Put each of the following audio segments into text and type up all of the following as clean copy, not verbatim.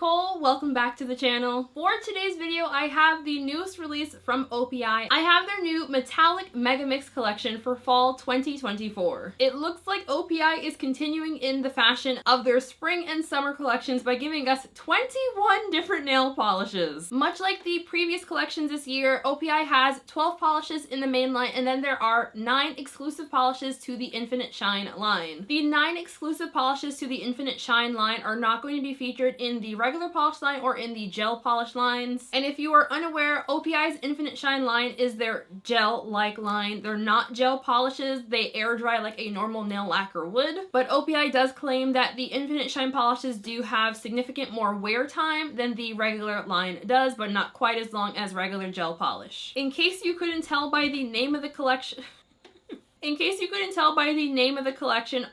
Nicole, welcome back to the channel. For today's video, I have the newest release from OPI. I have their new Metallic Mega Mix collection for fall 2024. It looks like OPI is continuing in the fashion of their spring and summer collections by giving us 21 different nail polishes. Much like the previous collections this year, OPI has 12 polishes in the main line, and then there are 9 exclusive polishes to the Infinite Shine line. The 9 exclusive polishes to the Infinite Shine line are not going to be featured in the regular polish line or in the gel polish lines. And if you are unaware, OPI's Infinite Shine line is their gel-like line. They're not gel polishes. They air dry like a normal nail lacquer would. But OPI does claim that the Infinite Shine polishes do have significant more wear time than the regular line does, but not quite as long as regular gel polish. In case you couldn't tell by the name of the collection,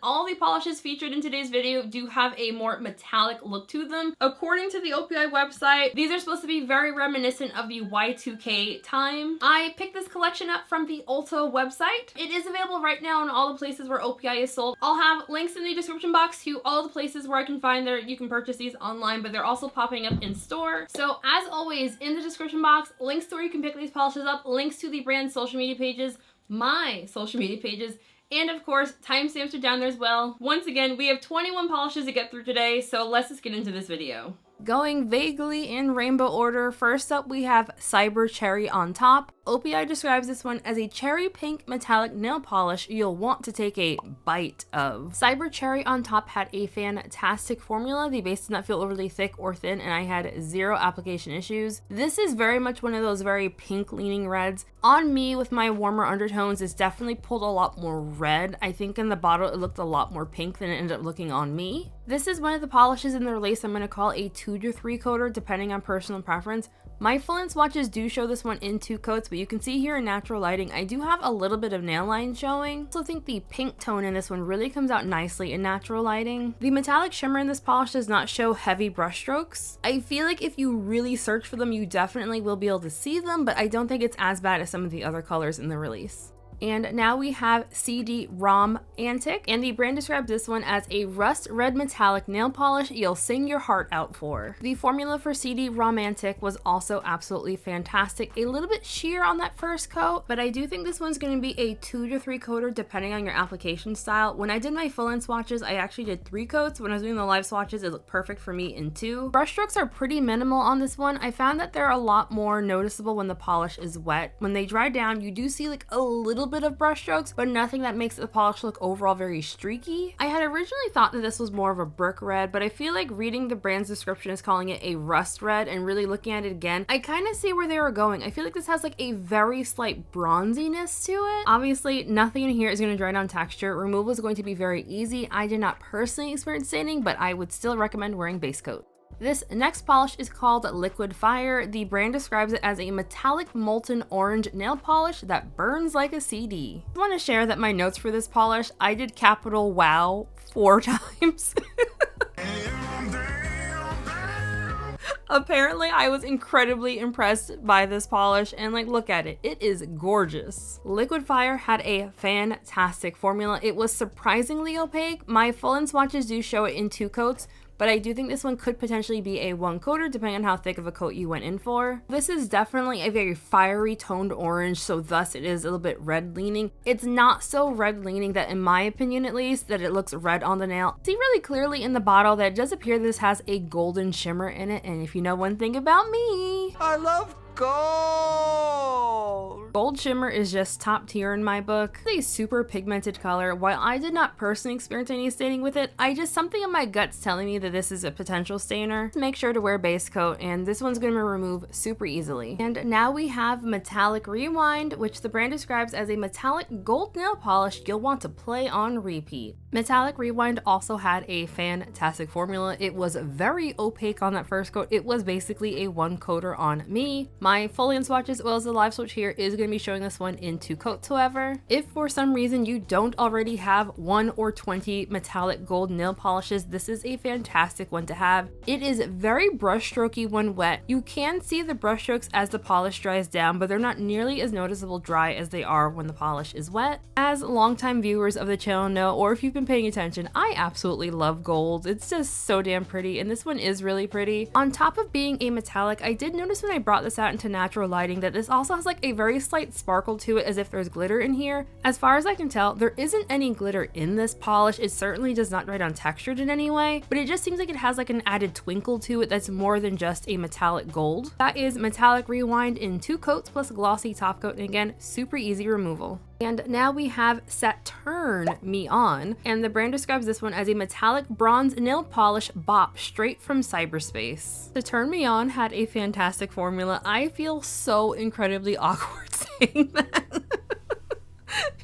all the polishes featured in today's video do have a more metallic look to them. According to the OPI website, these are supposed to be very reminiscent of the Y2K time. I picked this collection up from the Ulta website. It is available right now in all the places where OPI is sold. I'll have links in the description box to all the places where I can find you can purchase these online, but they're also popping up in store. So as always, in the description box, links to where you can pick these polishes up, links to the brand's social media pages, my social media pages, and of course, timestamps are down there as well. Once again, we have 21 polishes to get through today, so let's just get into this video. Going vaguely in rainbow order, first up we have Cyber Cherry on Top. OPI describes this one as a cherry pink metallic nail polish you'll want to take a bite of. Cyber Cherry on Top had a fantastic formula. The base did not feel overly thick or thin, and I had 0 application issues. This is very much one of those very pink leaning reds. On me, with my warmer undertones, it's definitely pulled a lot more red. I think in the bottle it looked a lot more pink than it ended up looking on me. This is one of the polishes in the release I'm going to call a 2 to 3 coater depending on personal preference. My full-length swatches do show this one in 2 coats, but you can see here in natural lighting, I do have a little bit of nail line showing. I also think the pink tone in this one really comes out nicely in natural lighting. The metallic shimmer in this polish does not show heavy brush strokes. I feel like if you really search for them, you definitely will be able to see them, but I don't think it's as bad as some of the other colors in the release. And now we have CD Rom-antic, and the brand describes this one as a rust red metallic nail polish you'll sing your heart out for. The formula for CD Rom-antic was also absolutely fantastic. A little bit sheer on that first coat, but I do think this one's going to be a 2 to 3 coater depending on your application style. When I did my full-end swatches, I actually did 3 coats. When I was doing the live swatches, it looked perfect for me in 2. Brush strokes are pretty minimal on this one. I found that they're a lot more noticeable when the polish is wet. When they dry down, you do see like a little bit of brush strokes, but nothing that makes the polish look overall very streaky. I had originally thought that this was more of a brick red, but I feel like reading the brand's description is calling it a rust red, and really looking at it again, I kind of see where they were going. I feel like this has like a very slight bronziness to it. Obviously, nothing in here is going to dry down texture. Removal is going to be very easy. I did not personally experience staining, but I would still recommend wearing base coat. This next polish is called Liquid Fire. The brand describes it as a metallic molten orange nail polish that burns like a CD. I want to share that my notes for this polish, I did capital wow 4 times. Apparently, I was incredibly impressed by this polish, and like, look at it. It is gorgeous. Liquid Fire had a fantastic formula. It was surprisingly opaque. My full-end swatches do show it in 2 coats, but I do think this one could potentially be a 1 coater depending on how thick of a coat you went in for. This is definitely a very fiery toned orange, so thus it is a little bit red leaning. It's not so red leaning that, in my opinion at least, that it looks red on the nail. See really clearly in the bottle that it does appear this has a golden shimmer in it, and if you know one thing about me, I love gold! Gold shimmer is just top tier in my book. It's a super pigmented color. While I did not personally experience any staining with it, something in my gut's telling me that this is a potential stainer. Make sure to wear base coat, and this one's going to remove super easily. And now we have Metallic Rewind, which the brand describes as a metallic gold nail polish you'll want to play on repeat. Metallic Rewind also had a fantastic formula. It was very opaque on that first coat. It was basically a 1 coater on me. My full-end swatches as well as the live swatch here is going going to be showing this one in 2 coats, however. If for some reason you don't already have 1 or 20 metallic gold nail polishes, this is a fantastic one to have. It is very brush strokey when wet. You can see the brush strokes as the polish dries down, but they're not nearly as noticeable dry as they are when the polish is wet. As longtime viewers of the channel know, or if you've been paying attention, I absolutely love gold. It's just so damn pretty, and this one is really pretty. On top of being a metallic, I did notice when I brought this out into natural lighting that this also has like a very slight sparkle to it, as if there's glitter in here. As far as I can tell, there isn't any glitter in this polish. It certainly does not dry down textured in any way, but it just seems like it has like an added twinkle to it that's more than just a metallic gold. That is Metallic Rewind in 2 coats plus glossy top coat, and again, super easy removal. And now we have SaTURN Me On, and the brand describes this one as a metallic bronze nail polish bop straight from cyberspace. SaTURN Me On had a fantastic formula. I feel so incredibly awkward saying that.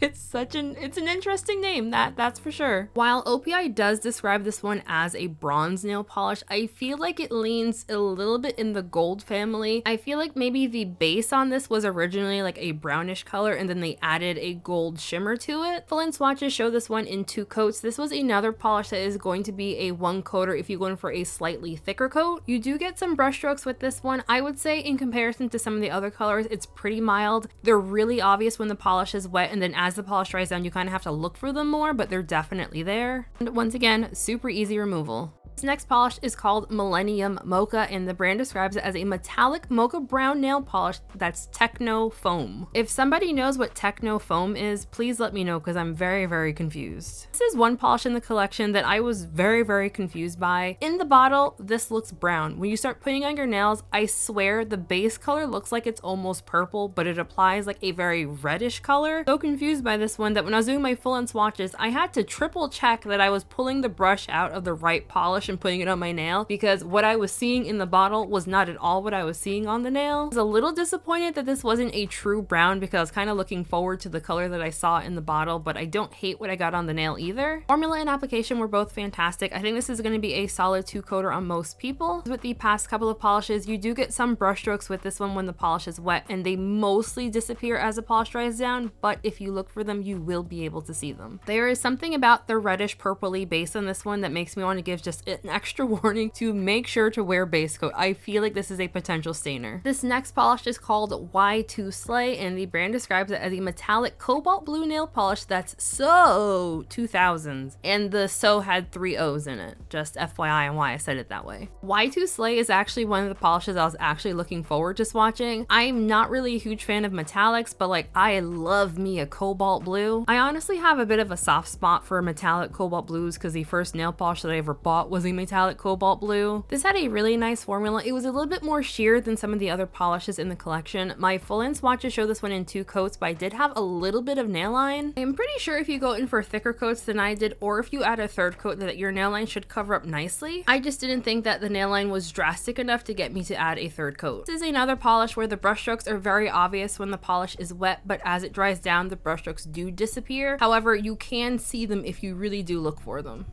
It's an interesting name, that's for sure. While OPI does describe this one as a bronze nail polish, I feel like it leans a little bit in the gold family. I feel like maybe the base on this was originally like a brownish color, and then they added a gold shimmer to it. Full-length swatches show this one in 2 coats. This was another polish that is going to be a 1 coater if you're going for a slightly thicker coat. You do get some brush strokes with this one. I would say in comparison to some of the other colors, it's pretty mild. They're really obvious when the polish is wet, and then as the polish dries down, you kind of have to look for them more, but they're definitely there. And once again, super easy removal. This next polish is called Millennium Mocha, and the brand describes it as a metallic mocha brown nail polish that's techno foam. If somebody knows what techno foam is, please let me know, because I'm very, very confused. This is one polish in the collection that I was very, very confused by. In the bottle, this looks brown. When you start putting on your nails, I swear the base color looks like it's almost purple, but it applies like a very reddish color. So confused by this one that when I was doing my full-end swatches, I had to triple check that I was pulling the brush out of the right polish and putting it on my nail, because what I was seeing in the bottle was not at all what I was seeing on the nail. I was a little disappointed that this wasn't a true brown, because I was kind of looking forward to the color that I saw in the bottle, but I don't hate what I got on the nail either. Formula and application were both fantastic. I think this is going to be a solid 2 coater on most people. With the past couple of polishes, you do get some brush strokes with this one when the polish is wet, and they mostly disappear as the polish dries down, but if you look for them, you will be able to see them. There is something about the reddish purpley base on this one that makes me want to give just an extra warning to make sure to wear base coat. I feel like this is a potential stainer. This next polish is called Y2 Slay, and the brand describes it as a metallic cobalt blue nail polish that's so 2000s, and the so had 3 O's in it. Just FYI on why I said it that way. Y2 Slay is actually one of the polishes I was actually looking forward to swatching. I'm not really a huge fan of metallics, but like I love me a cobalt blue. I honestly have a bit of a soft spot for metallic cobalt blues, because the first nail polish that I ever bought was a metallic cobalt blue. This had a really nice formula. It was a little bit more sheer than some of the other polishes in the collection. My full-end swatches show this one in 2 coats, but I did have a little bit of nail line. I'm pretty sure if you go in for thicker coats than I did, or if you add a 3rd coat, that your nail line should cover up nicely. I just didn't think that the nail line was drastic enough to get me to add a 3rd coat. This is another polish where the brush strokes are very obvious when the polish is wet, but as it dries down, the brush strokes do disappear. However, you can see them if you really do look for them.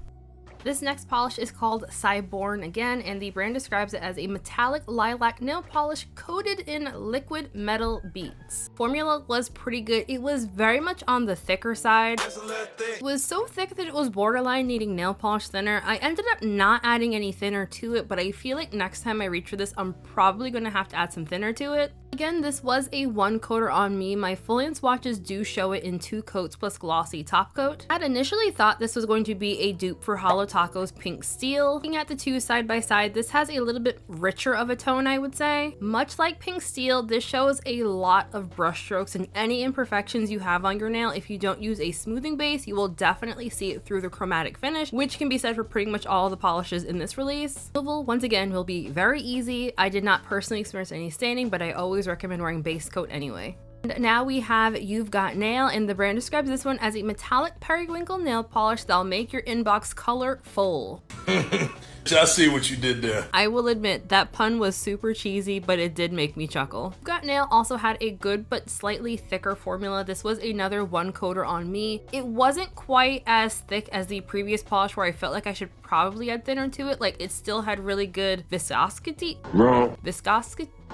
This next polish is called Cyborn Again, and the brand describes it as a metallic lilac nail polish coated in liquid metal beads. Formula was pretty good. It was very much on the thicker side. It was so thick that it was borderline needing nail polish thinner. I ended up not adding any thinner to it, but I feel like next time I reach for this, I'm probably going to have to add some thinner to it. Again, this was a 1 coater on me. My full-length swatches do show it in 2 coats plus glossy top coat. I'd initially thought this was going to be a dupe for Holo Taco's Pink Steel. Looking at the 2 side by side, this has a little bit richer of a tone, I would say. Much like Pink Steel, this shows a lot of brush strokes, and any imperfections you have on your nail, if you don't use a smoothing base, you will definitely see it through the chromatic finish, which can be said for pretty much all the polishes in this release. Removal, once again, will be very easy. I did not personally experience any staining, but I always recommend wearing base coat anyway. And now we have You've Got Nail, and the brand describes this one as a metallic periwinkle nail polish that'll make your inbox colorful. I see what you did there. I will admit that pun was super cheesy, but it did make me chuckle. You've Got Nail also had a good but slightly thicker formula. This was another 1 coater on me. It wasn't quite as thick as the previous polish where I felt like I should probably add thinner to it. Like, it still had really good viscosity.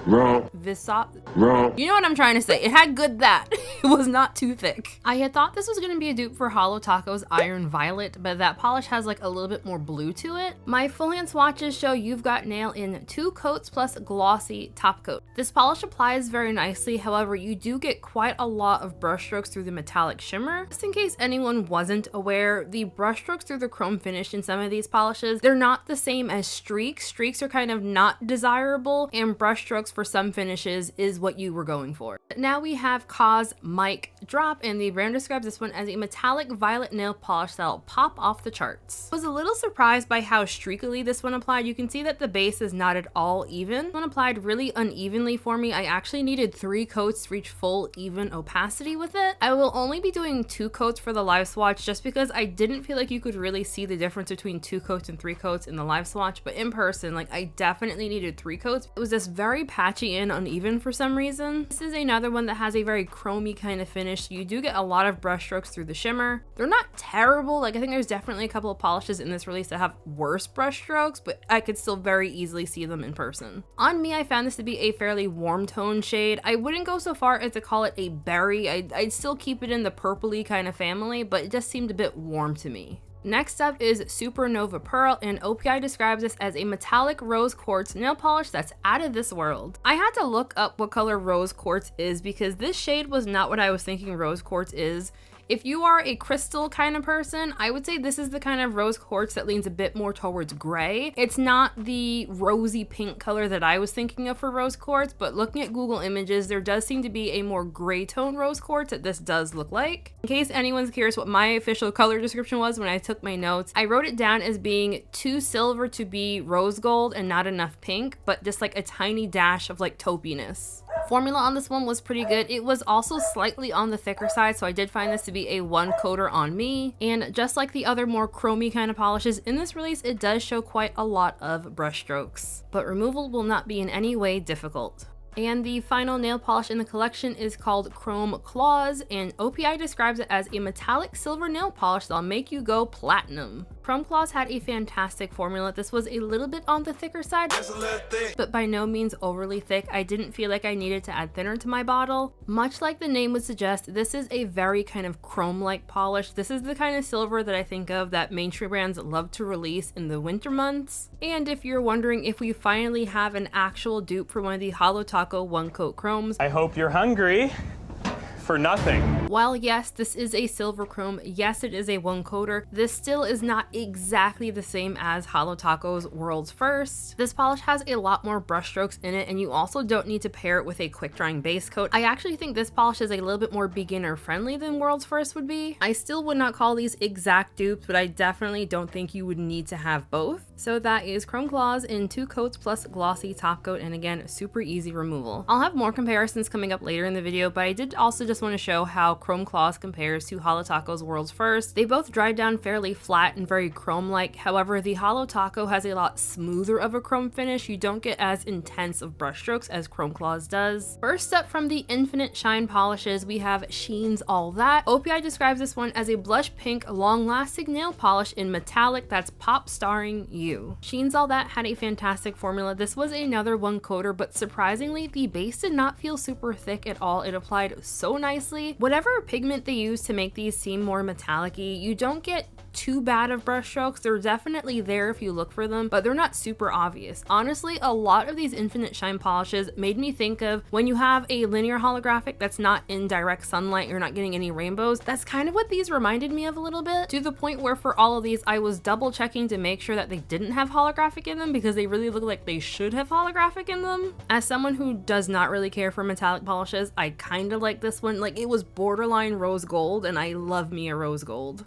Wrong. Wrong. You know what I'm trying to say. It had good that. It was not too thick. I had thought this was going to be a dupe for Holo Taco's Iron Violet, but that polish has like a little bit more blue to it. My full hand swatches show You've Got Nail in 2 coats plus glossy top coat. This polish applies very nicely, however you do get quite a lot of brush strokes through the metallic shimmer. Just in case anyone wasn't aware, the brush strokes through the chrome finish in some of these polishes, they're not the same as streaks. Streaks are kind of not desirable, and brush strokes for some finishes is what you were going for. Now we have Cos-mo Drop, and the brand describes this one as a metallic violet nail polish that'll pop off the charts. I was a little surprised by how streakily this one applied. You can see that the base is not at all even. This one applied really unevenly for me. I actually needed 3 coats to reach full even opacity with it. I will only be doing 2 coats for the live swatch just because I didn't feel like you could really see the difference between 2 coats and 3 coats in the live swatch, but in person, like, I definitely needed 3 coats. It was just very patchy and uneven for some reason. This is another one that has a very chromy kind of finish. You do get a lot of brush strokes through the shimmer. They're not terrible. Like, I think there's definitely a couple of polishes in this release that have worse brush strokes, but I could still very easily see them in person. On me, I found this to be a fairly warm tone shade. I wouldn't go so far as to call it a berry. I'd still keep it in the purpley kind of family, but it just seemed a bit warm to me. Next up is Supernova Pearl, and OPI describes this as a metallic rose quartz nail polish that's out of this world. I had to look up what color rose quartz is because this shade was not what I was thinking rose quartz is. If you are a crystal kind of person, I would say this is the kind of rose quartz that leans a bit more towards gray. It's not the rosy pink color that I was thinking of for rose quartz, but looking at Google images, there does seem to be a more gray tone rose quartz that this does look like. In case anyone's curious what my official color description was when I took my notes, I wrote it down as being too silver to be rose gold and not enough pink, but just like a tiny dash of like taupiness. Formula on this one was pretty good. It was also slightly on the thicker side, so I did find this to be a 1 coater on me. And just like the other more chromy kind of polishes in this release, it does show quite a lot of brush strokes, but removal will not be in any way difficult. And the final nail polish in the collection is called Chrome Clawz, and OPI describes it as a metallic silver nail polish that'll make you go platinum. Chrome Clawz had a fantastic formula. This was a little bit on the thicker side, but by no means overly thick. I didn't feel like I needed to add thinner to my bottle. Much like the name would suggest, this is a very kind of chrome-like polish. This is the kind of silver that I think of that mainstream brands love to release in the winter months. And if you're wondering if we finally have an actual dupe for one of the Holo Taco 1 coat chromes, I hope you're hungry for nothing. While yes, this is a silver chrome, yes, it is a 1 coater, this still is not exactly the same as Holo Taco's World's First. This polish has a lot more brush strokes in it, and you also don't need to pair it with a quick drying base coat. I actually think this polish is a little bit more beginner friendly than World's First would be. I still would not call these exact dupes, but I definitely don't think you would need to have both. So that is Chrome Clawz in 2 coats plus glossy top coat, and again, super easy removal. I'll have more comparisons coming up later in the video, but I did also just want to show how Chrome Clawz compares to Holo Taco's World's First. They both dry down fairly flat and very chrome-like. However, the Holo Taco has a lot smoother of a chrome finish. You don't get as intense of brush strokes as Chrome Clawz does. First up from the Infinite Shine polishes, we have Sheen's All That. OPI describes this one as a blush pink, long-lasting nail polish in metallic that's pop starring you. Sheen's All That had a fantastic formula. This was another 1 coater, but surprisingly, the base did not feel super thick at all. It applied so nicely. Whatever pigment they use to make these seem more metallic-y, you don't get too bad of brush strokes. They're definitely there if you look for them, but they're not super obvious. Honestly, a lot of these Infinite Shine polishes made me think of when you have a linear holographic that's not in direct sunlight, you're not getting any rainbows. That's kind of what these reminded me of a little bit, to the point where for all of these, I was double checking to make sure that they didn't have holographic in them because they really look like they should have holographic in them. As someone who does not really care for metallic polishes, I kind of like this one. Like, it was borderline rose gold, and I love me a rose gold.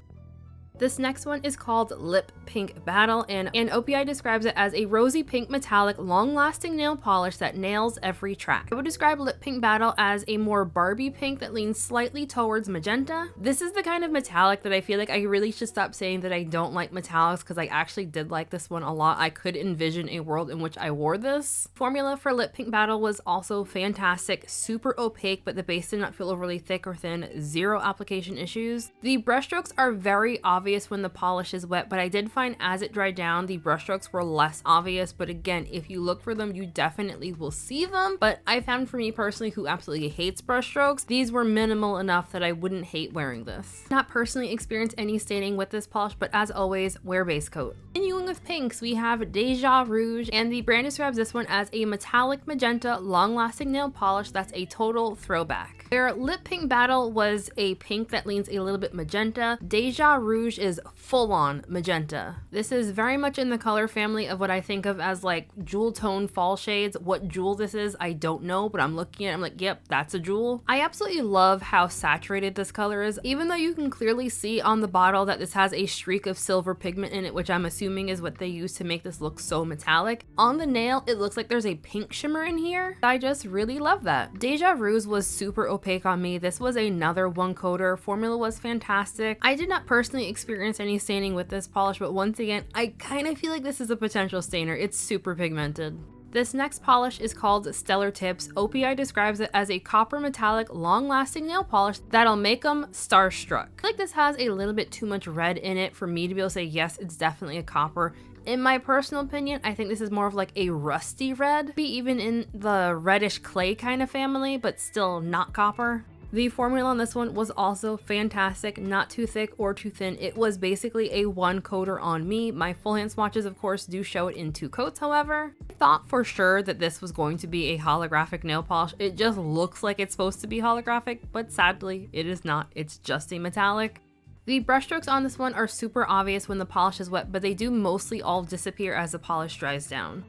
This next one is called Lip Pink Battle, and OPI describes it as a rosy pink metallic long-lasting nail polish that nails every track. I would describe Lip Pink Battle as a more Barbie pink that leans slightly towards magenta. This is the kind of metallic that I feel like I really should stop saying that I don't like metallics, because I actually did like this one a lot. I could envision a world in which I wore this. Formula for Lip Pink Battle was also fantastic, super opaque, but the base did not feel overly thick or thin, 0 application issues. The brushstrokes are very obvious obvious when the polish is wet, but I did find as it dried down, the brushstrokes were less obvious. But again, if you look for them, you definitely will see them. But I found for me personally, who absolutely hates brushstrokes, these were minimal enough that I wouldn't hate wearing this. Not personally experienced any staining with this polish, but as always, wear base coat. Continuing with pinks, we have DeJa RoUgE, and the brand describes this one as a metallic magenta long-lasting nail polish that's a total throwback. Their lip pink battle was a pink that leans a little bit magenta. DeJa RoUgE is full-on magenta. This is very much in the color family of what I think of as like jewel tone fall shades. What jewel this is, I don't know, but I'm looking at it, I'm like, yep, that's a jewel. I absolutely love how saturated this color is, even though you can clearly see on the bottle that this has a streak of silver pigment in it, which I'm assuming is what they use to make this look so metallic. On the nail, it looks like there's a pink shimmer in here. I just really love that. DeJa RoUgE was super opaque on me. This was another one coater. Formula was fantastic. I did not personally experience any staining with this polish, but once again, I kind of feel like this is a potential stainer. It's super pigmented. This next polish is called Stellar Tips. OPI describes it as a copper metallic long-lasting nail polish that'll make them starstruck. I feel like this has a little bit too much red in it for me to be able to say, yes, it's definitely a copper. In my personal opinion, I think this is more of like a rusty red, be even in the reddish clay kind of family, but still not copper. The formula on this one was also fantastic, not too thick or too thin. It was basically a one coater on me. My full hand swatches, of course, do show it in 2 coats, however. I thought for sure that this was going to be a holographic nail polish. It just looks like it's supposed to be holographic, but sadly, it is not. It's just a metallic. The brushstrokes on this one are super obvious when the polish is wet, but they do mostly all disappear as the polish dries down.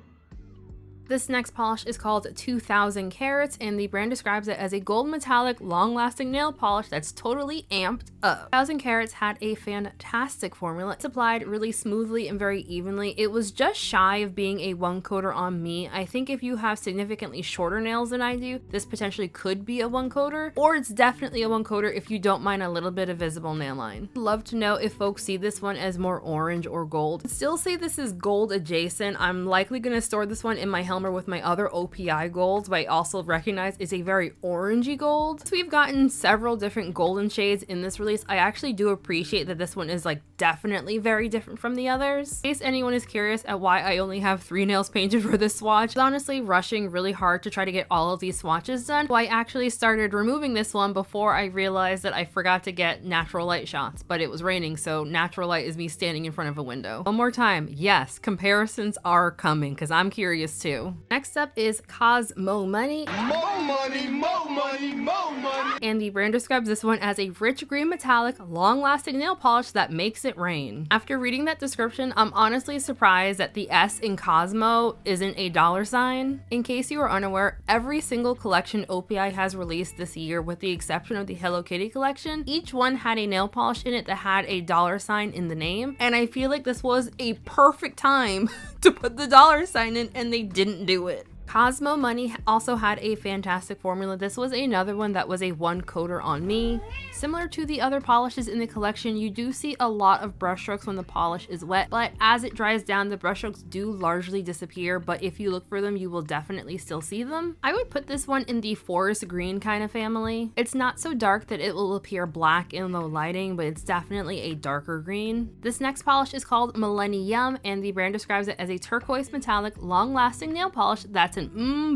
This next polish is called 2000 Carats, and the brand describes it as a gold metallic long-lasting nail polish that's totally amped up. 1000 Carats had a fantastic formula. It's applied really smoothly and very evenly. It was just shy of being a one coater on me. I think if you have significantly shorter nails than I do, this potentially could be a one coater, or it's definitely a one coater if you don't mind a little bit of visible nail line. I'd love to know if folks see this one as more orange or gold. I'd still say this is gold adjacent. I'm likely going to store this one in my Helmer with my other OPI golds, but I also recognize it's a very orangey gold. So we've gotten several different golden shades in this release. I actually do appreciate that this one is like definitely very different from the others. In case anyone is curious at why I only have 3 nails painted for this swatch, I was honestly rushing really hard to try to get all of these swatches done. So I actually started removing this one before I realized that I forgot to get natural light shots, but it was raining, so natural light is me standing in front of a window. One more time, yes, comparisons are coming because I'm curious too. Next up is Cos-mo Money. More money, more money, more money. And the brand describes this one as a rich green metallic, long-lasting nail polish that makes it rain. After reading that description, I'm honestly surprised that the S in Cos-mo isn't a $sign. In case you are unaware, every single collection OPI has released this year, with the exception of the Hello Kitty collection, each one had a nail polish in it that had a $sign in the name, and I feel like this was a perfect time to put the $sign in, and they didn't do it. Cos-mo Money also had a fantastic formula. This was another one that was a one coater on me. Similar to the other polishes in the collection, you do see a lot of brushstrokes when the polish is wet, but as it dries down, the brushstrokes do largely disappear, but if you look for them, you will definitely still see them. I would put this one in the forest green kind of family. It's not so dark that it will appear black in low lighting, but it's definitely a darker green. This next polish is called MillenniYUM, and the brand describes it as a turquoise metallic long-lasting nail polish that's an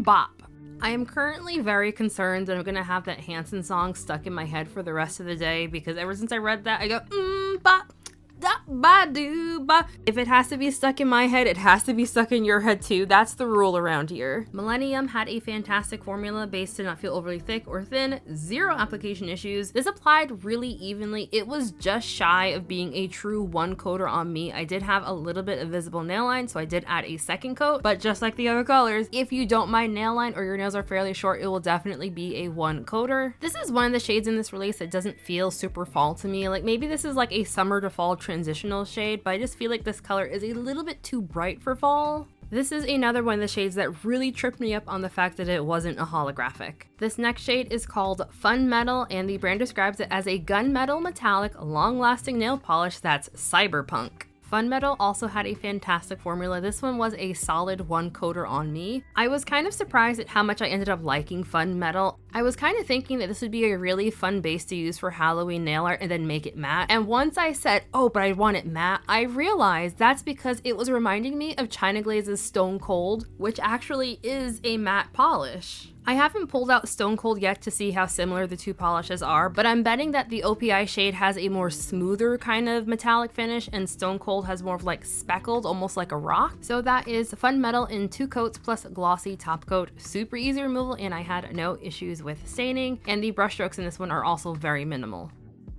bop. I am currently very concerned that I'm gonna have that Hanson song stuck in my head for the rest of the day, because ever since I read that, I go bop. If it has to be stuck in my head, it has to be stuck in your head too. That's the rule around here. MillenniYUM had a fantastic formula based to not feel overly thick or thin, 0 application issues. This applied really evenly. It was just shy of being a true one coater on me. I did have a little bit of visible nail line, so I did add a second coat, but just like the other colors, if you don't mind nail line or your nails are fairly short, it will definitely be a one coater. This is one of the shades in this release that doesn't feel super fall to me. Like maybe this is like a summer to fall transitional shade, but I just feel like this color is a little bit too bright for fall. This is another one of the shades that really tripped me up on the fact that it wasn't a holographic. This next shade is called Funmetal, and the brand describes it as a gunmetal metallic long-lasting nail polish that's cyberpunk. Funmetal also had a fantastic formula. This one was a solid 1 coater on me. I was kind of surprised at how much I ended up liking Funmetal. I was kind of thinking that this would be a really fun base to use for Halloween nail art and then make it matte. And once I said, oh, but I want it matte, I realized that's because it was reminding me of China Glaze's Stone Cold, which actually is a matte polish. I haven't pulled out Stone Cold yet to see how similar the two polishes are, but I'm betting that the OPI shade has a more smoother kind of metallic finish and Stone Cold has more of like speckled, almost like a rock. So that is Funmetal in 2 coats plus glossy top coat. Super easy removal and I had no issues with staining, and the brush strokes in this one are also very minimal.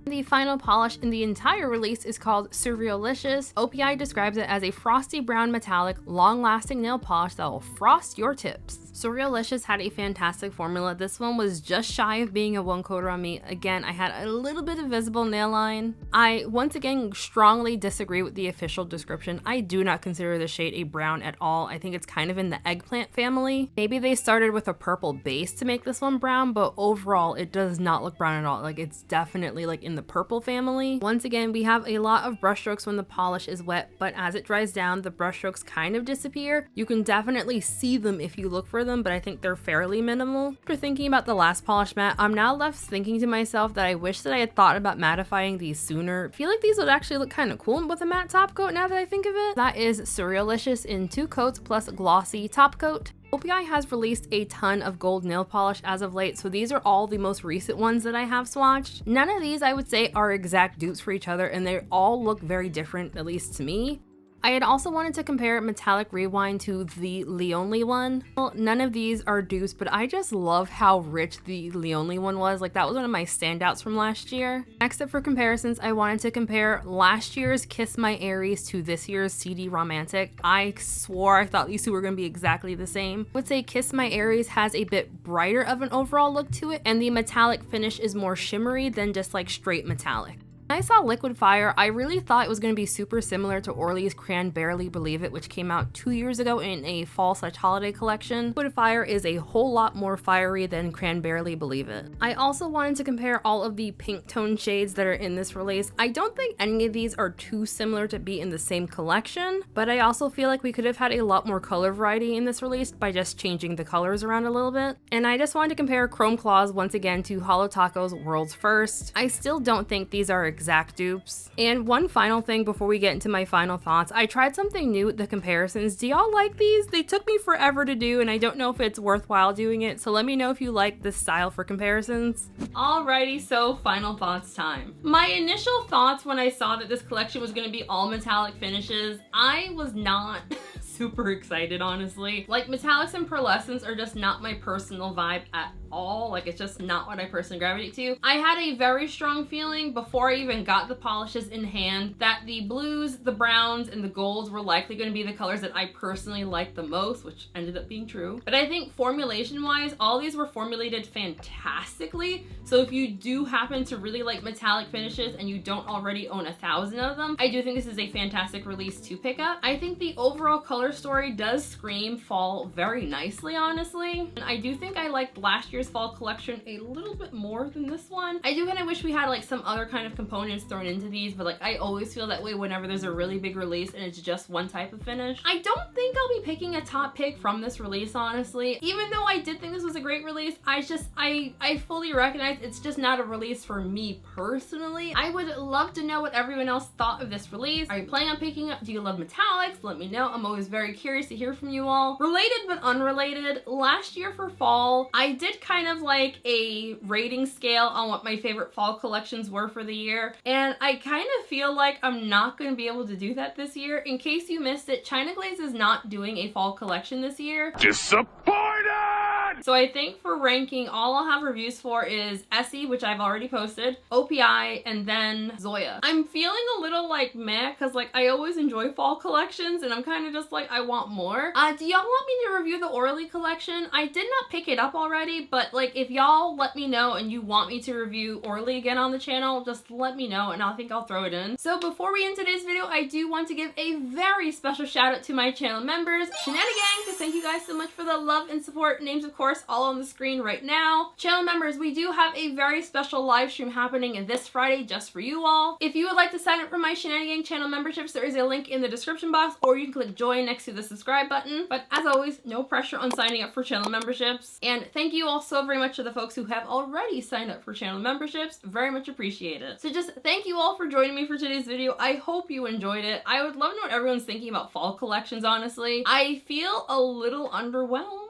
The final polish in the entire release is called Surrealicious. OPI describes it as a frosty brown metallic, long-lasting nail polish that will frost your tips. Surrealicious had a fantastic formula. This one was just shy of being a 1 coater on me. Again, I had a little bit of visible nail line. I once again strongly disagree with the official description. I do not consider the shade a brown at all. I think it's kind of in the eggplant family. Maybe they started with a purple base to make this one brown, but overall it does not look brown at all. Like, it's definitely like in the purple family. Once again, we have a lot of brush strokes when the polish is wet, but as it dries down, the brush strokes kind of disappear. You can definitely see them if you look for them, but I think they're fairly minimal. After thinking about the last polish matte, I'm now left thinking to myself that I wish that I had thought about mattifying these sooner. I feel like these would actually look kind of cool with a matte top coat now that I think of it. That is Surrealicious in 2 coats plus glossy top coat. OPI has released a ton of gold nail polish as of late, so these are all the most recent ones that I have swatched. None of these I would say are exact dupes for each other, and they all look very different, at least to me. I had also wanted to compare Metallic Rewind to the Leonly one. Well, none of these are dupes, but I just love how rich the Leonly one was. Like, that was one of my standouts from last year. Next up for comparisons, I wanted to compare last year's Kiss My Aries to this year's CD Rom-antic. I swore I thought these two were going to be exactly the same. I would say Kiss My Aries has a bit brighter of an overall look to it, and the metallic finish is more shimmery than just like straight metallic. When I saw Liquid Fire, I really thought it was going to be super similar to Orly's Cran Barely Believe It, which came out 2 years ago in a fall/holiday collection. Liquid Fire is a whole lot more fiery than Cran Barely Believe It. I also wanted to compare all of the pink tone shades that are in this release. I don't think any of these are too similar to be in the same collection, but I also feel like we could have had a lot more color variety in this release by just changing the colors around a little bit. And I just wanted to compare Chrome Clawz once again to Holo Taco's World's First. I still don't think these are exact dupes. And one final thing before we get into my final thoughts, I tried something new with the comparisons. Do y'all like these? They took me forever to do, and I don't know if it's worthwhile doing it, so let me know if you like this style for comparisons. Alrighty, so final thoughts time. My initial thoughts when I saw that this collection was going to be all metallic finishes, I was not super excited, honestly. Like, metallics and pearlescents are just not my personal vibe at all. Like, it's just not what I personally gravitate to. I had a very strong feeling before I even got the polishes in hand that the blues, the browns, and the golds were likely going to be the colors that I personally liked the most, which ended up being true. But I think formulation-wise, all these were formulated fantastically. So if you do happen to really like metallic finishes and you don't already own 1,000 of them, I do think this is a fantastic release to pick up. I think the overall color story does scream fall very nicely, honestly. And I do think I liked last year's fall collection a little bit more than this one. I do kind of wish we had like some other kind of components thrown into these, but like I always feel that way whenever there's a really big release and it's just one type of finish. I don't think I'll be picking a top pick from this release, honestly. Even though I did think this was a great release, I fully recognize it's just not a release for me personally. I would love to know what everyone else thought of this release. Are you planning on picking up? Do you love metallics? Let me know. I'm always very curious to hear from you all. Related but unrelated, last year for fall, I did kind of like a rating scale on what my favorite fall collections were for the year, and I kind of feel like I'm not going to be able to do that this year. In case you missed it, China Glaze is not doing a fall collection this year. Disappointed! So I think for ranking, all I'll have reviews for is Essie, which I've already posted, OPI, and then Zoya. I'm feeling a little like meh, because like I always enjoy fall collections and I'm kind of just like, I want more. Do y'all want me to review the Orly collection? I did not pick it up already, but like if y'all let me know and you want me to review Orly again on the channel, just let me know and I think I'll throw it in. So before we end today's video, I do want to give a very special shout out to my channel members, Shenanigans, because thank you guys so much for the love and support. Names of course course, all on the screen right now. Channel members, we do have a very special live stream happening this Friday just for you all. If you would like to sign up for my Shenanigan channel memberships, there is a link in the description box, or you can click join next to the subscribe button. But as always, no pressure on signing up for channel memberships. And thank you all so very much to the folks who have already signed up for channel memberships. Very much appreciate it. So just thank you all for joining me for today's video. I hope you enjoyed it. I would love to know what everyone's thinking about fall collections, honestly. I feel a little underwhelmed.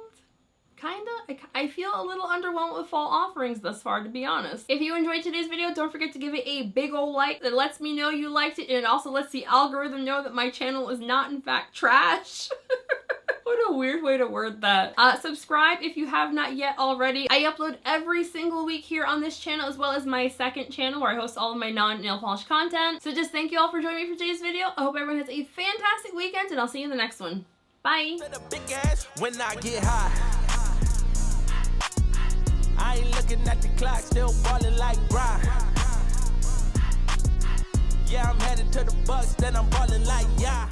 Kinda. I feel a little underwhelmed with fall offerings thus far, to be honest. If you enjoyed today's video, don't forget to give it a big ol' like. That lets me know you liked it, and it also lets the algorithm know that my channel is not in fact trash. What a weird way to word that. Subscribe if you have not yet already. I upload every single week here on this channel, as well as my second channel where I host all of my non-nail polish content. So just thank you all for joining me for today's video. I hope everyone has a fantastic weekend, and I'll see you in the next one. Bye. When I get high, I ain't looking at the clock, still ballin' like Brian. Yeah, I'm headed to the Bucks, then I'm ballin' like yeah.